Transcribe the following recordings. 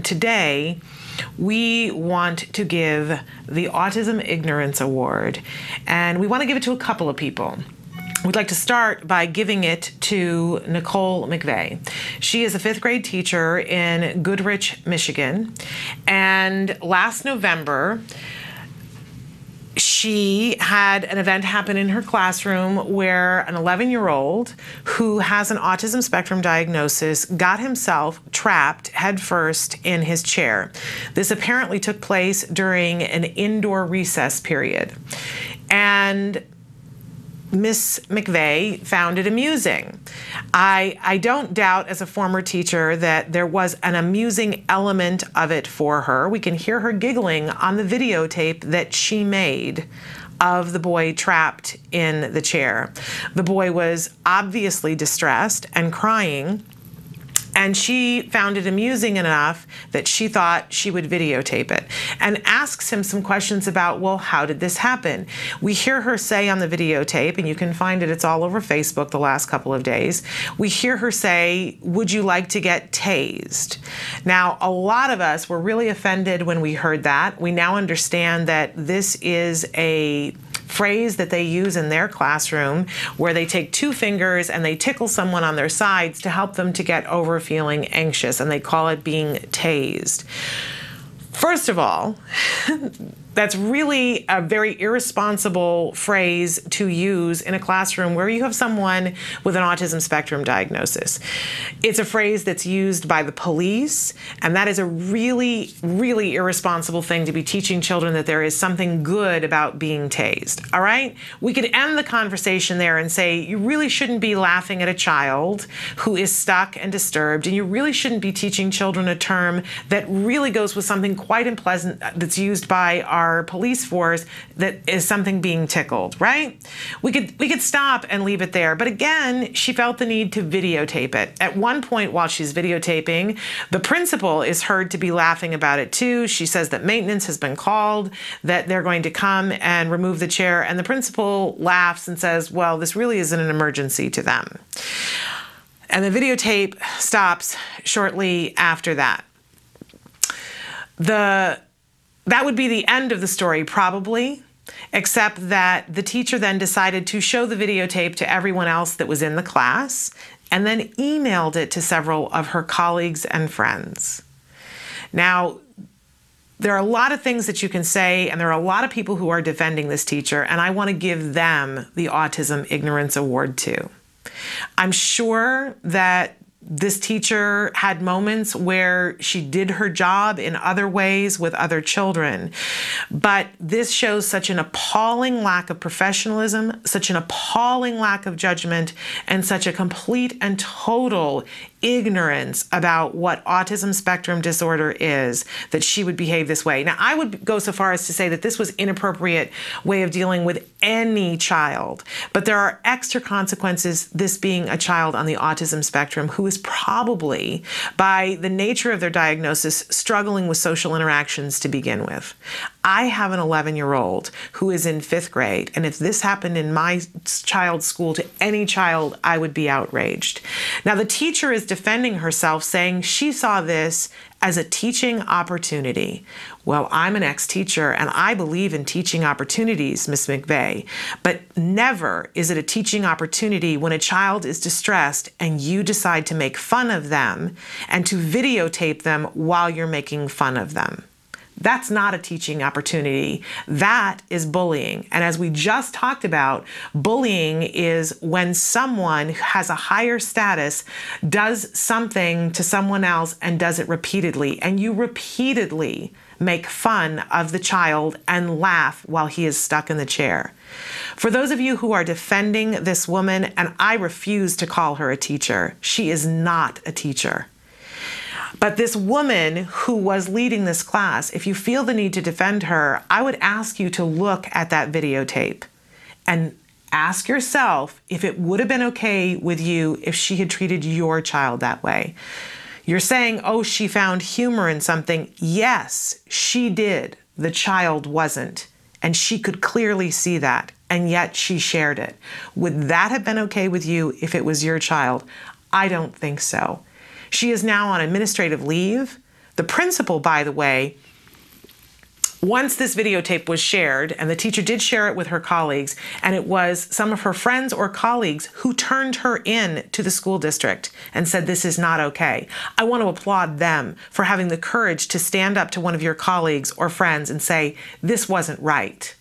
Today, we want to give the Autism Ignorance Award, and we want to give it to a couple of people. We'd like to start by giving it to Nicole McVeigh. She is a 5th grade teacher in Goodrich, Michigan, and last November, she had an event happen in her classroom where an 11-year-old who has an autism spectrum diagnosis got himself trapped headfirst in his chair. This apparently took place during an indoor recess period. And Miss McVeigh found it amusing. I don't doubt, as a former teacher, that there was an amusing element of it for her. We can hear her giggling on the videotape that she made of the boy trapped in the chair. The boy was obviously distressed and crying, and she found it amusing enough that she thought she would videotape it and asks him some questions about, well, how did this happen? We hear her say on the videotape, and you can find it, it's all over Facebook the last couple of days. We hear her say, would you like to get tased? Now, a lot of us were really offended when we heard that. We now understand that this is a phrase that they use in their classroom where they take 2 fingers and they tickle someone on their sides to help them to get over feeling anxious, and they call it being tased. First of all, that's really a very irresponsible phrase to use in a classroom where you have someone with an autism spectrum diagnosis. It's a phrase that's used by the police, and that is a really, really irresponsible thing to be teaching children, that there is something good about being tased, all right? We could end the conversation there and say you really shouldn't be laughing at a child who is stuck and disturbed, and you really shouldn't be teaching children a term that really goes with something quite unpleasant that's used by our police force, that is something being tickled, right? We could stop and leave it there. But again, she felt the need to videotape it. At one point while she's videotaping, the principal is heard to be laughing about it too. She says that maintenance has been called, that they're going to come and remove the chair, and the principal laughs and says, well, this really isn't an emergency to them. And the videotape stops shortly after that. That would be the end of the story, probably, except that the teacher then decided to show the videotape to everyone else that was in the class, and then emailed it to several of her colleagues and friends. Now, there are a lot of things that you can say, and there are a lot of people who are defending this teacher, and I want to give them the Autism Ignorance Award too. I'm sure that this teacher had moments where she did her job in other ways with other children, but this shows such an appalling lack of professionalism, such an appalling lack of judgment, and such a complete and total ignorance about what autism spectrum disorder is, that she would behave this way. Now, I would go so far as to say that this was an inappropriate way of dealing with any child, but there are extra consequences, this being a child on the autism spectrum who is probably, by the nature of their diagnosis, struggling with social interactions to begin with. I have an 11-year-old who is in 5th grade, and if this happened in my child's school to any child, I would be outraged. Now, the teacher is defending herself, saying she saw this as a teaching opportunity. Well, I'm an ex-teacher, and I believe in teaching opportunities, Miss McVeigh, but never is it a teaching opportunity when a child is distressed and you decide to make fun of them and to videotape them while you're making fun of them. That's not a teaching opportunity. That is bullying. And as we just talked about, bullying is when someone who has a higher status does something to someone else and does it repeatedly, and you repeatedly make fun of the child and laugh while he is stuck in the chair. For those of you who are defending this woman, and I refuse to call her a teacher, she is not a teacher. But this woman who was leading this class, if you feel the need to defend her, I would ask you to look at that videotape and ask yourself if it would have been okay with you if she had treated your child that way. You're saying, oh, she found humor in something. Yes, she did. The child wasn't. And she could clearly see that. And yet she shared it. Would that have been okay with you if it was your child? I don't think so. She is now on administrative leave The principal, by the way, once this videotape was shared, and the teacher did share it with her colleagues, and it was some of her friends or colleagues who turned her in to the school district and said, this is not okay. I want to applaud them for having the courage to stand up to one of your colleagues or friends and say, this wasn't right.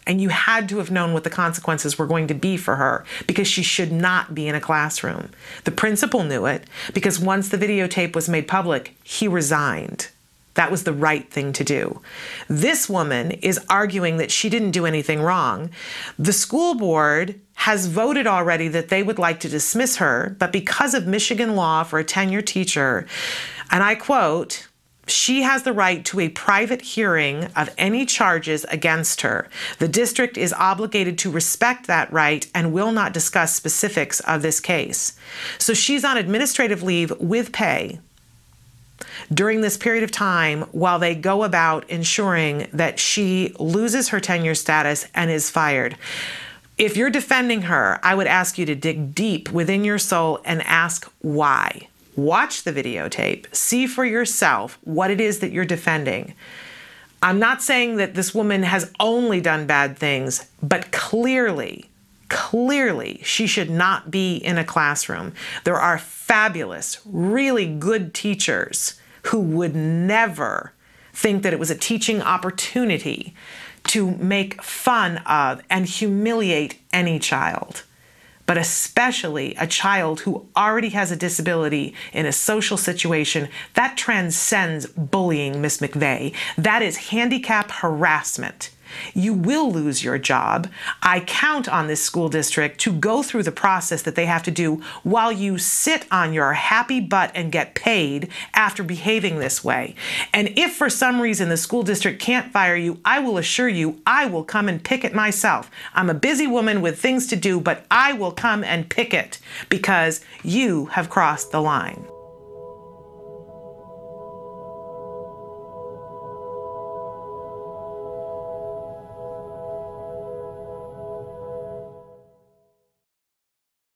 And you had to have known what the consequences were going to be for her, because she should not be in a classroom. The principal knew it, because once the videotape was made public, he resigned. That was the right thing to do. This woman is arguing that she didn't do anything wrong. The school board has voted already that they would like to dismiss her, but because of Michigan law for a tenured teacher, and I quote, she has the right to a private hearing of any charges against her. The district is obligated to respect that right and will not discuss specifics of this case. So she's on administrative leave with pay during this period of time while they go about ensuring that she loses her tenure status and is fired. If you're defending her, I would ask you to dig deep within your soul and ask why. Watch the videotape, see for yourself what it is that you're defending. I'm not saying that this woman has only done bad things, but clearly, she should not be in a classroom. There are fabulous, really good teachers who would never think that it was a teaching opportunity to make fun of and humiliate any child, but especially a child who already has a disability in a social situation. That transcends bullying, Miss McVeigh. That is handicap harassment. You will lose your job. I count on this school district to go through the process that they have to do while you sit on your happy butt and get paid after behaving this way. And if for some reason the school district can't fire you, I will assure you I will come and picket myself. I'm a busy woman with things to do, but I will come and picket because you have crossed the line.